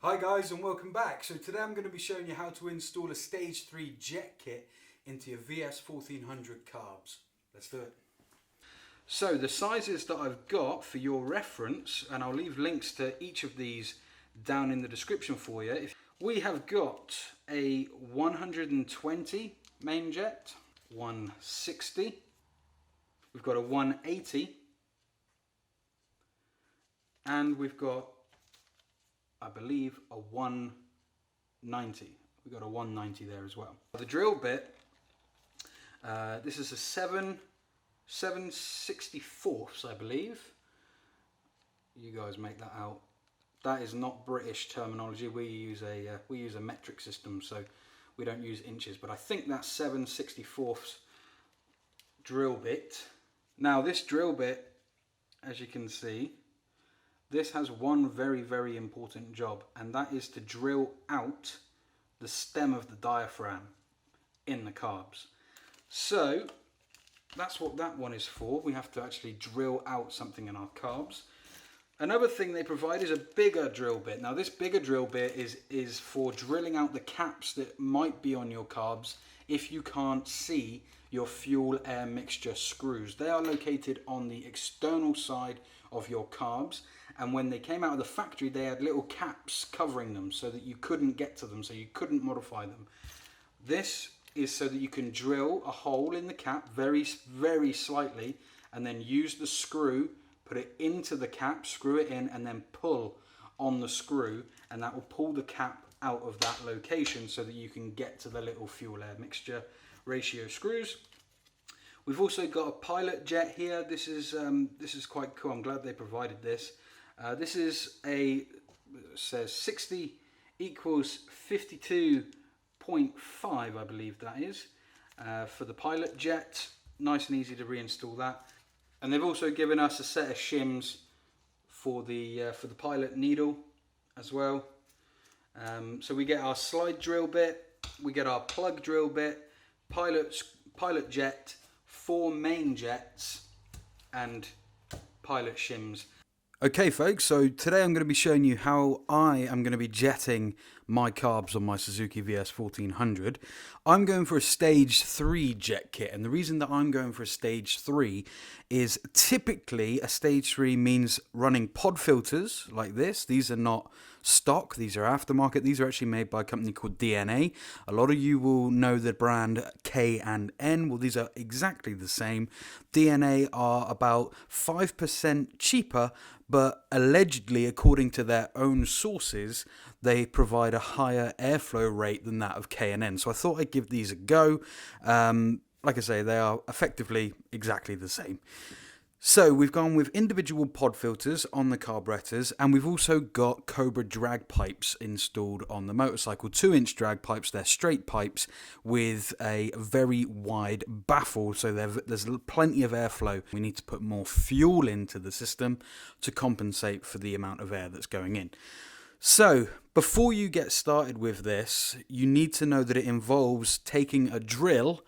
Hi guys and welcome back. So today I'm going to be showing you how to install a stage 3 jet kit into your VS1400 carbs. Let's do it. So the sizes that I've got for your reference, and I'll leave links to each of these down in the description for you. We have got a 120 main jet, 160, we've got a 180, and we've got, I believe, a 190. We've got a 190 there as well. The drill bit, this is a 7/64, I believe. You guys make that out. That is not British terminology. We use a metric system, so we don't use inches. But I think that's 7/64 drill bit. Now this drill bit, as you can see, this has one very important job, and that is to drill out the stem of the diaphragm in the carbs. So that's what that one is for. We have to actually drill out something in our carbs. Another thing they provide is a bigger drill bit. Now this bigger drill bit is for drilling out the caps that might be on your carbs if you can't see your fuel air mixture screws. They are located on the external side of your carbs, and when they came out of the factory they had little caps covering them so that you couldn't get to them, so you couldn't modify them. This is so that you can drill a hole in the cap very slightly, and then use the screw, put it into the cap, screw it in, and then pull on the screw, and that will pull the cap out of that location so that you can get to the little fuel air mixture ratio screws. We've also got a pilot jet here. This is quite cool. I'm glad they provided this. This is it says 60 equals 52.5, I believe that is, for the pilot jet. Nice and easy to reinstall that. And they've also given us a set of shims for the pilot needle as well. So we get our slide drill bit, we get our plug drill bit, pilot jet, 4 main jets, and pilot shims. Okay folks, so today I'm going to be showing you how I am going to be jetting my carbs on my Suzuki VS1400. I'm going for a stage 3 jet kit, and the reason that I'm going for a stage 3 is typically a stage 3 means running pod filters like this. These are not stock, these are aftermarket. These are actually made by a company called DNA. A lot of you will know the brand K and N. Well, these are exactly the same. DNA are about 5% cheaper, but allegedly, according to their own sources, they provide a higher airflow rate than that of K&N. So I thought I'd give these a go. Like I say, they are effectively exactly the same. So we've gone with individual pod filters on the carburetors, and we've also got Cobra drag pipes installed on the motorcycle. 2-inch drag pipes. They're straight pipes with a very wide baffle, so there's plenty of airflow. We need to put more fuel into the system to compensate for the amount of air that's going in. So before you get started with this, you need to know that it involves taking a drill,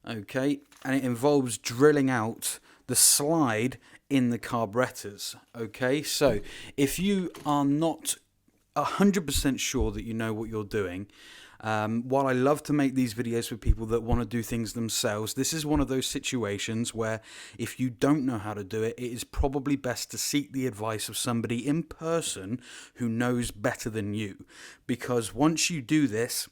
okay, and it involves drilling out the slide in the carburetors. Okay, so if you are not 100% sure that you know what you're doing, while I love to make these videos for people that want to do things themselves, this is one of those situations where if you don't know how to do it, it is probably best to seek the advice of somebody in person who knows better than you, because once you do this,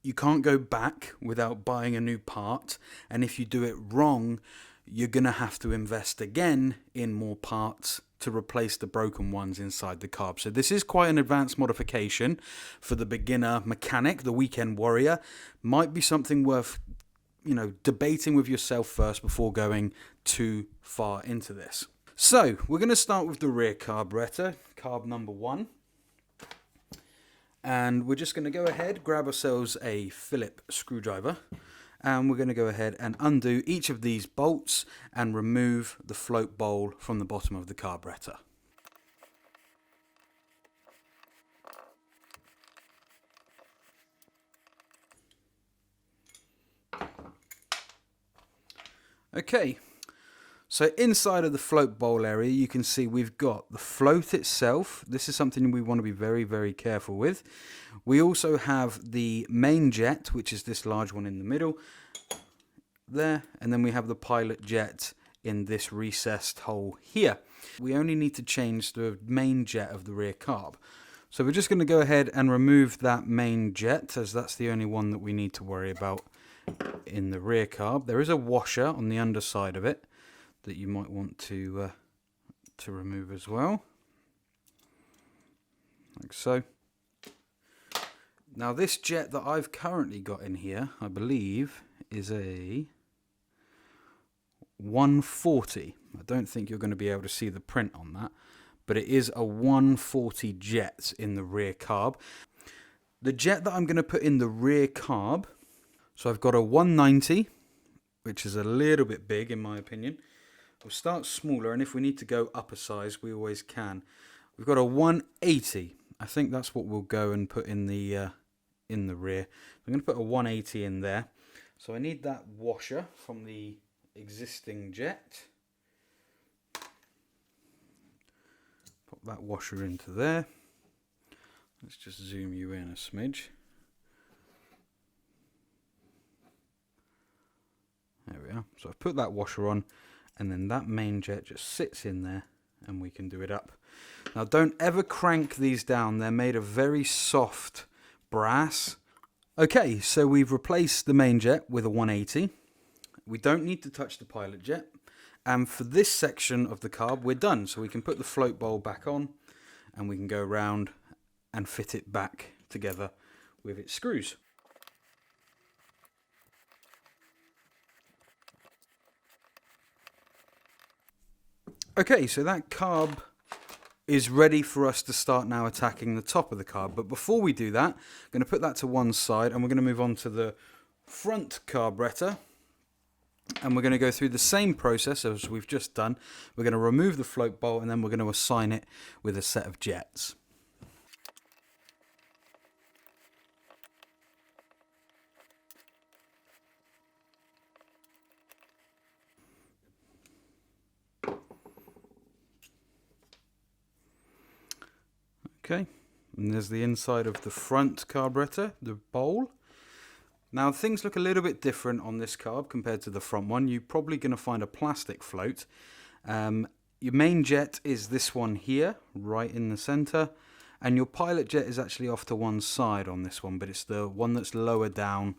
you can't go back without buying a new part, and if you do it wrong, you're going to have to invest again in more parts to replace the broken ones inside the carb. So this is quite an advanced modification for the beginner mechanic, the weekend warrior. Might be something worth, debating with yourself first before going too far into this. So we're going to start with the rear carburetor, carb number 1. And we're just going to go ahead, grab ourselves a Phillips screwdriver, and we're going to go ahead and undo each of these bolts and remove the float bowl from the bottom of the carburetor. Okay, So inside of the float bowl area, you can see we've got the float itself. This is something we want to be very, very careful with. We also have the main jet, which is this large one in the middle there. And then we have the pilot jet in this recessed hole here. We only need to change the main jet of the rear carb. So we're just going to go ahead and remove that main jet, as that's the only one that we need to worry about in the rear carb. There is a washer on the underside of it that you might want to remove as well, like so. Now this jet that I've currently got in here, I believe, is a 140. I don't think you're going to be able to see the print on that, but it is a 140 jet in the rear carb. The jet that I'm going to put in the rear carb, so I've got a 190, which is a little bit big in my opinion. We'll start smaller, and if we need to go up a size, we always can. We've got a 180. I think that's what we'll go and put in the rear. I'm going to put a 180 in there. So I need that washer from the existing jet. Pop that washer into there. Let's just zoom you in a smidge. There we are. So I've put that washer on, and then that main jet just sits in there, and we can do it up. Now don't ever crank these down. They're made of very soft brass. Okay, so we've replaced the main jet with a 180. We don't need to touch the pilot jet. And for this section of the carb, we're done. So we can put the float bowl back on, and we can go around and fit it back together with its screws. Okay, so that carb is ready for us to start now attacking the top of the carb. But before we do that, I'm going to put that to one side, and we're going to move on to the front carburetor. And we're going to go through the same process as we've just done. We're going to remove the float bowl, and then we're going to assign it with a set of jets. Okay, and there's the inside of the front carburetor, the bowl. Now things look a little bit different on this carb compared to the front one. You're probably going to find a plastic float. Your main jet is this one here, right in the center, and your pilot jet is actually off to one side on this one, but it's the one that's lower down.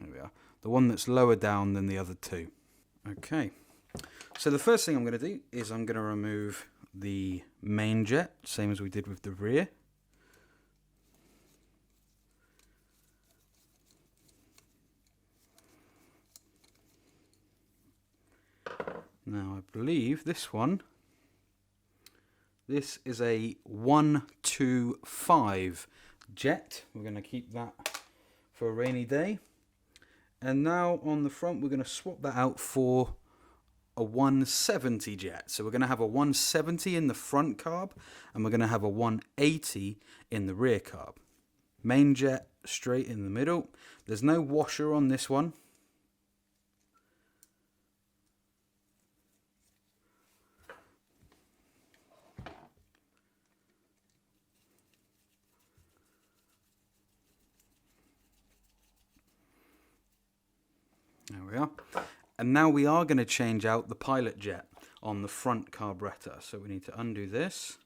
There we are. The one that's lower down than the other two. Okay, so the first thing I'm going to do is I'm going to remove the main jet, same as we did with the rear. Now I believe this is a 125 jet. We're going to keep that for a rainy day. And now on the front we're going to swap that out for a 170 jet. So we're going to have a 170 in the front carb, and we're going to have a 180 in the rear carb. Main jet straight in the middle. There's no washer on this one. There we are. And now we are going to change out the pilot jet on the front carburetor. So we need to undo this.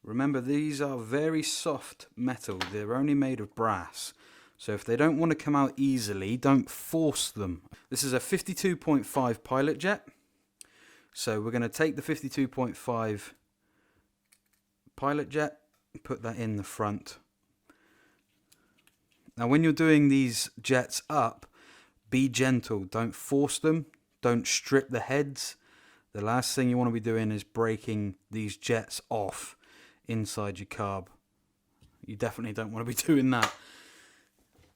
Remember, these are very soft metal. They're only made of brass. So if they don't want to come out easily, don't force them. This is a 52.5 pilot jet. So we're going to take the 52.5 pilot jet and put that in the front. Now when you're doing these jets up, be gentle, don't force them, don't strip the heads. The last thing you want to be doing is breaking these jets off inside your carb. You definitely don't want to be doing that.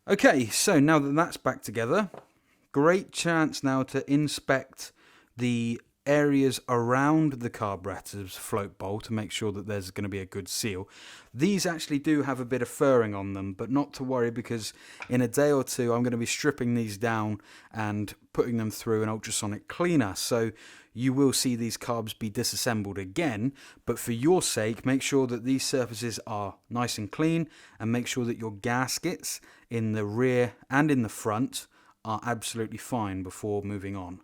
Okay, so now that that's back together, great chance now to inspect the areas around the carburetor's float bowl to make sure that there's going to be a good seal. These actually do have a bit of furring on them, but not to worry, because in a day or two I'm going to be stripping these down and putting them through an ultrasonic cleaner. So you will see these carbs be disassembled again, but for your sake, make sure that these surfaces are nice and clean, and make sure that your gaskets in the rear and in the front are absolutely fine before moving on.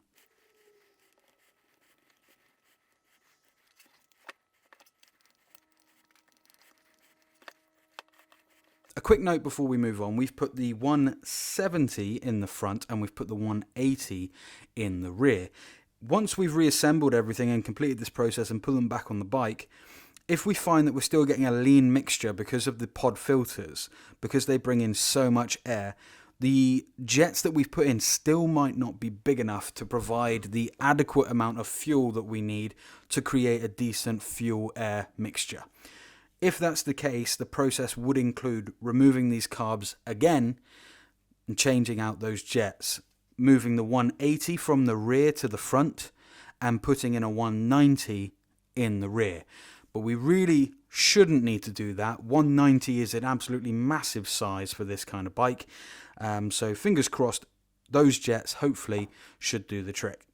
A quick note before we move on, we've put the 170 in the front and we've put the 180 in the rear. Once we've reassembled everything and completed this process and put them back on the bike, if we find that we're still getting a lean mixture because of the pod filters, because they bring in so much air, the jets that we've put in still might not be big enough to provide the adequate amount of fuel that we need to create a decent fuel-air mixture. If that's the case, the process would include removing these carbs again and changing out those jets, moving the 180 from the rear to the front and putting in a 190 in the rear. But we really shouldn't need to do that. 190 is an absolutely massive size for this kind of bike. So fingers crossed, those jets hopefully should do the trick.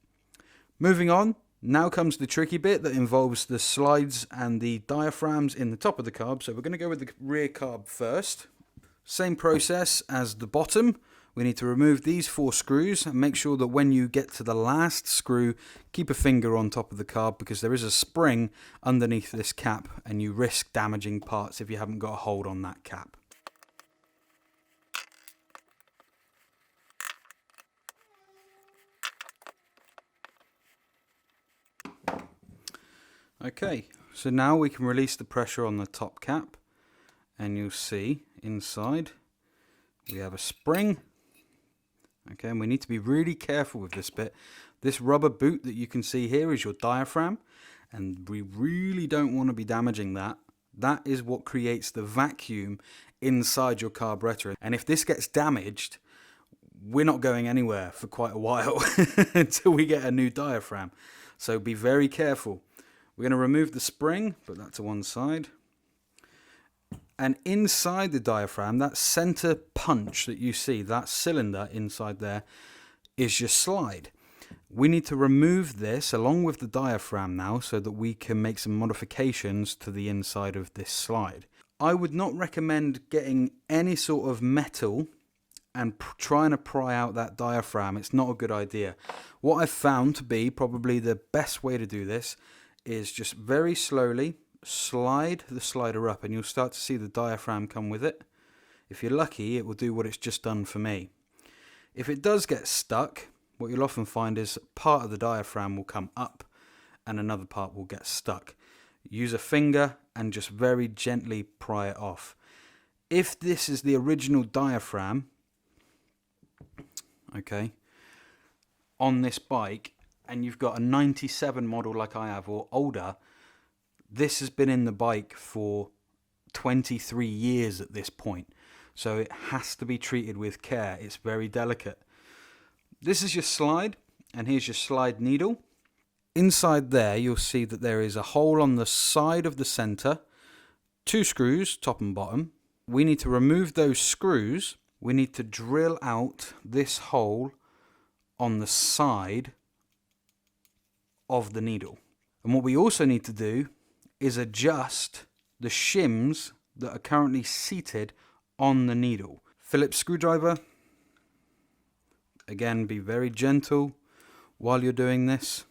Moving on. Now comes the tricky bit that involves the slides and the diaphragms in the top of the carb. So we're going to go with the rear carb first. Same process as the bottom. We need to remove these 4 screws and make sure that when you get to the last screw, keep a finger on top of the carb, because there is a spring underneath this cap and you risk damaging parts if you haven't got a hold on that cap. Okay, so now we can release the pressure on the top cap, and you'll see inside we have a spring. Okay, and we need to be really careful with this bit. This rubber boot that you can see here is your diaphragm, and we really don't want to be damaging that. That is what creates the vacuum inside your carburetor, and if this gets damaged, we're not going anywhere for quite a while until we get a new diaphragm. So be very careful. We're going to remove the spring, put that to one side. And inside the diaphragm, that center punch that you see, that cylinder inside there, is your slide. We need to remove this along with the diaphragm now so that we can make some modifications to the inside of this slide. I would not recommend getting any sort of metal and trying to pry out that diaphragm. It's not a good idea. What I've found to be probably the best way to do this is just very slowly slide the slider up, and you'll start to see the diaphragm come with it. If you're lucky, it will do what it's just done for me. If it does get stuck, what you'll often find is part of the diaphragm will come up and another part will get stuck. Use a finger and just very gently pry it off. If this is the original diaphragm, okay, on this bike, and you've got a 97 model like I have or older, this has been in the bike for 23 years at this point. So it has to be treated with care. It's very delicate. This is your slide, and here's your slide needle. Inside there, you'll see that there is a hole on the side of the center, 2 screws, top and bottom. We need to remove those screws. We need to drill out this hole on the side of the needle. And what we also need to do is adjust the shims that are currently seated on the needle. Phillips screwdriver. Again, be very gentle while you're doing this.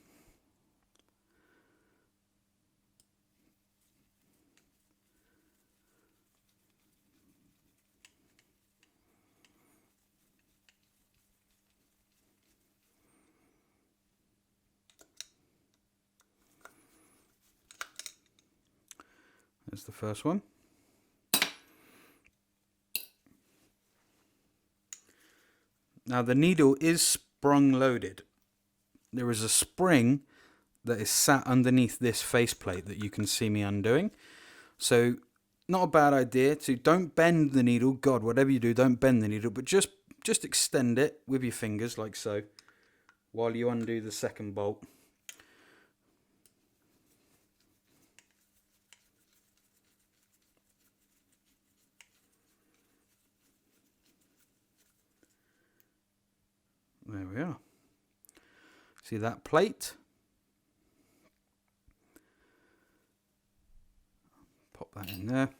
There's the first one. Now the needle is sprung loaded. There is a spring that is sat underneath this faceplate that you can see me undoing. So not a bad idea to don't bend the needle. God, whatever you do, don't bend the needle, but just extend it with your fingers like so while you undo the second bolt. See that plate? Pop that in there.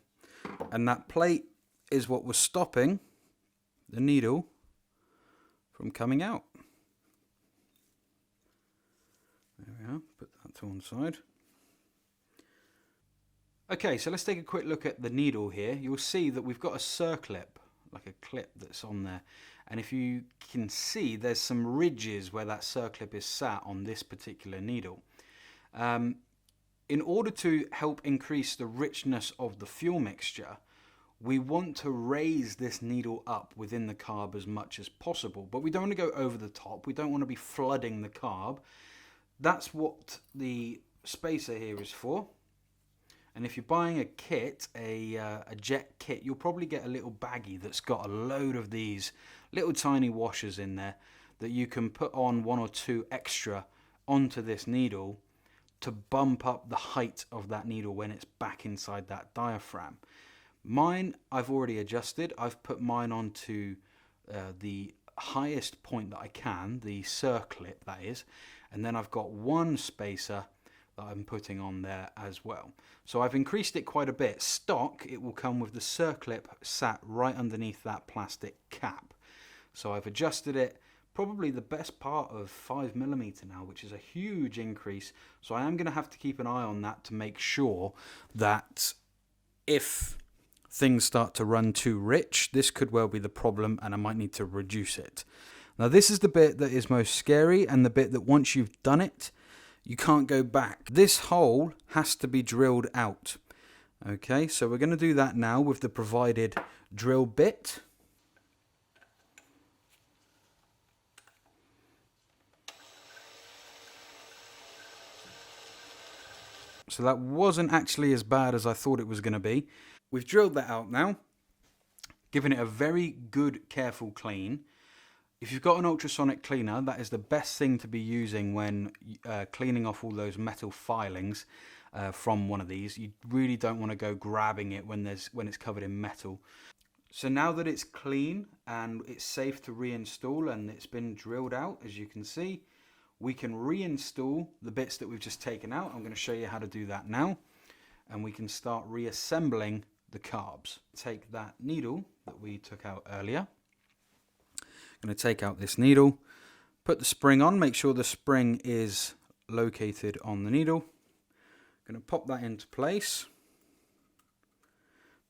And that plate is what was stopping the needle from coming out. There we are, put that to one side. Okay, so let's take a quick look at the needle here. You'll see that we've got a circlip, like a clip that's on there. And if you can see, there's some ridges where that circlip is sat on this particular needle. In order to help increase the richness of the fuel mixture, we want to raise this needle up within the carb as much as possible. But we don't want to go over the top. We don't want to be flooding the carb. That's what the spacer here is for. And if you're buying a kit, a jet kit, you'll probably get a little baggie that's got a load of these little tiny washers in there that you can put on 1 or 2 extra onto this needle to bump up the height of that needle when it's back inside that diaphragm. Mine, I've already adjusted. I've put mine onto the highest point that I can, the circlip that is, and then I've got 1 spacer that I'm putting on there as well. So I've increased it quite a bit. Stock, it will come with the circlip sat right underneath that plastic cap. So I've adjusted it probably the best part of 5mm now, which is a huge increase. So I am going to have to keep an eye on that to make sure that if things start to run too rich, this could well be the problem and I might need to reduce it. Now this is the bit that is most scary and the bit that once you've done it, you can't go back. This hole has to be drilled out. Okay, so we're going to do that now with the provided drill bit. So that wasn't actually as bad as I thought it was going to be. We've drilled that out now, given it a very good, careful clean. If you've got an ultrasonic cleaner, that is the best thing to be using when cleaning off all those metal filings from one of these. You really don't want to go grabbing it when it's covered in metal. So now that it's clean and it's safe to reinstall and it's been drilled out, as you can see, we can reinstall the bits that we've just taken out. I'm going to show you how to do that now. And we can start reassembling the carbs. Take that needle that we took out earlier. Going to take out this needle, put the spring on, make sure the spring is located on the needle. Going to pop that into place.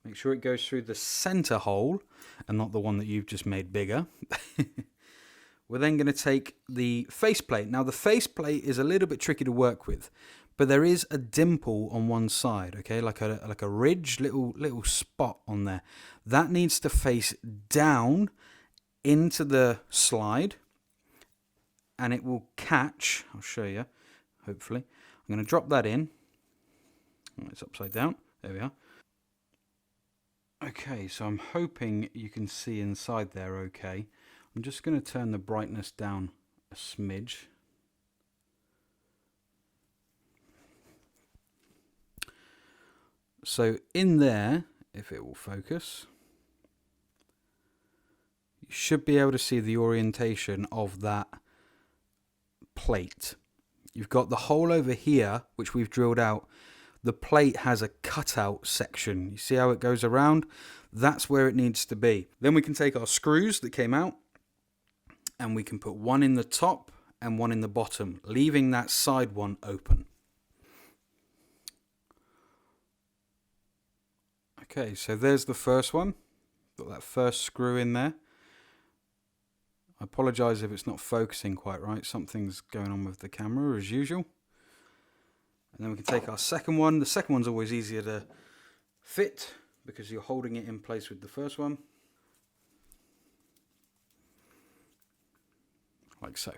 Make sure it goes through the center hole and not the one that you've just made bigger. We're then going to take the faceplate. Now the faceplate is a little bit tricky to work with, but there is a dimple on one side, okay, like a ridge, little spot on there. That needs to face down into the slide and it will catch. I'll show you, hopefully. I'm going to drop that in. Oh, it's upside down. There we are. Okay, so I'm hoping you can see inside there okay. I'm just going to turn the brightness down a smidge. So in there, if it will focus, you should be able to see the orientation of that plate. You've got the hole over here, which we've drilled out. The plate has a cutout section. You see how it goes around? That's where it needs to be. Then we can take our screws that came out and we can put one in the top and one in the bottom, leaving that side one open. Okay, so there's the first one. Got that first screw in there. I apologise if it's not focusing quite right. Something's going on with the camera as usual. And then we can take our second one. The second one's always easier to fit because you're holding it in place with the first one. Like so.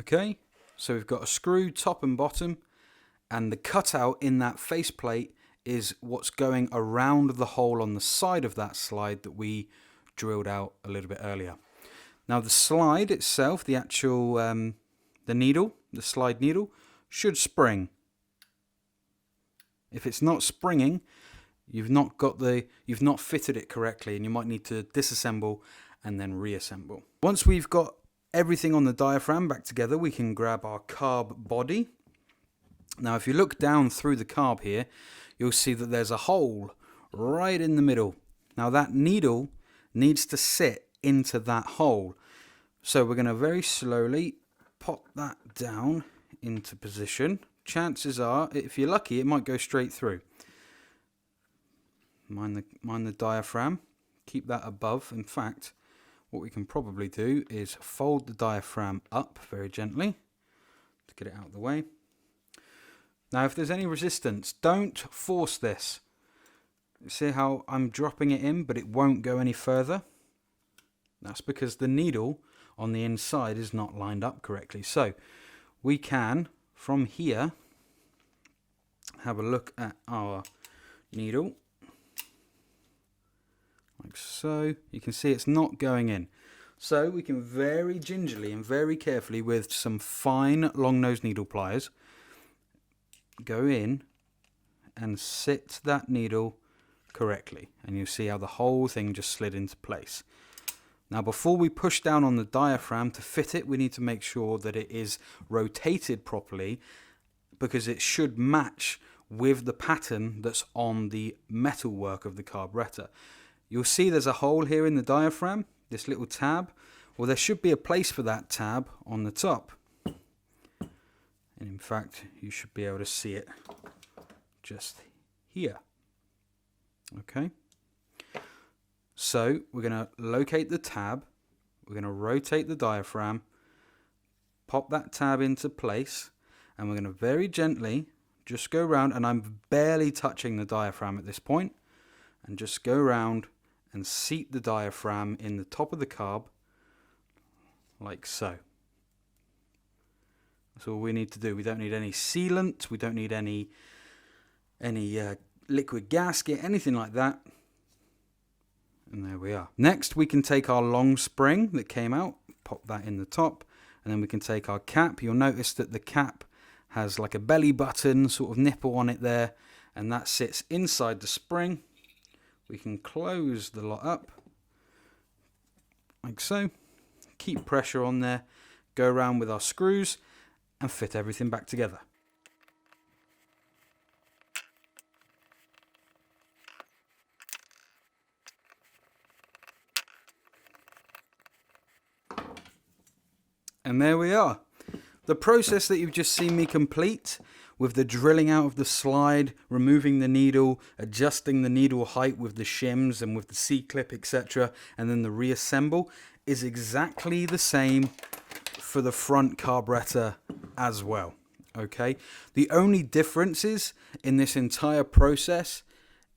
Okay, so we've got a screw top and bottom, and the cutout in that faceplate is what's going around the hole on the side of that slide that we drilled out a little bit earlier. Now the slide itself, the actual the needle, the slide needle, should spring. If it's not springing, you've not fitted it correctly, and you might need to disassemble and then reassemble. Once we've got everything on the diaphragm back together, we can grab our carb body. Now if you look down through the carb here, you'll see that there's a hole right in the middle. Now that needle needs to sit into that hole. So we're going to very slowly pop that down into position. Chances are, if you're lucky, it might go straight through. Mind the diaphragm. Keep that above. In fact, what we can probably do is fold the diaphragm up very gently to get it out of the way. Now, if there's any resistance, don't force this. See how I'm dropping it in, but it won't go any further? That's because the needle on the inside is not lined up correctly. So we can, from here, have a look at our needle. Like so. You can see it's not going in. So we can very gingerly and very carefully with some fine long nose needle pliers go in and sit that needle correctly. And you'll see how the whole thing just slid into place. Now before we push down on the diaphragm to fit it, we need to make sure that it is rotated properly, because it should match with the pattern that's on the metalwork of the carburetor. You'll see there's a hole here in the diaphragm, this little tab. Well, there should be a place for that tab on the top. And in fact, you should be able to see it just here. Okay. So we're going to locate the tab, we're going to rotate the diaphragm, pop that tab into place, and we're going to very gently just go around, and I'm barely touching the diaphragm at this point, and just go around and seat the diaphragm in the top of the carb, like so. That's all we need to do. We don't need any sealant, we don't need any liquid gasket, anything like that. And there we are. Next, we can take our long spring that came out, pop that in the top, and then we can take our cap. You'll notice that the cap has like a belly button sort of nipple on it there, and that sits inside the spring. We can close the lot up, like so. Keep pressure on there, go around with our screws, and fit everything back together. And there we are. The process that you've just seen me complete, with the drilling out of the slide, removing the needle, adjusting the needle height with the shims and with the C-clip, etc., and then the reassemble, is exactly the same for the front carburetor as well. Okay? The only differences in this entire process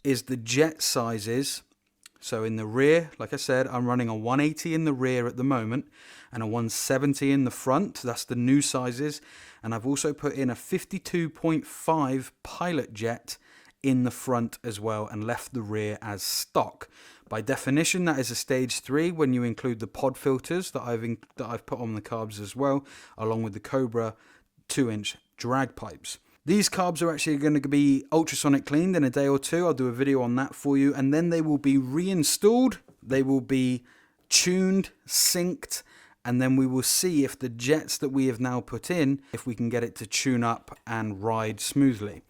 is the jet sizes. So in the rear, like I said, I'm running a 180 in the rear at the moment and a 170 in the front. That's the new sizes. And I've also put in a 52.5 pilot jet in the front as well and left the rear as stock. By definition, that is a stage 3 when you include the pod filters that I've put on the carbs as well, along with the Cobra 2-inch drag pipes. These carbs are actually going to be ultrasonic cleaned in a day or two. I'll do a video on that for you. And then they will be reinstalled. They will be tuned, synced. And then we will see if the jets that we have now put in, if we can get it to tune up and ride smoothly.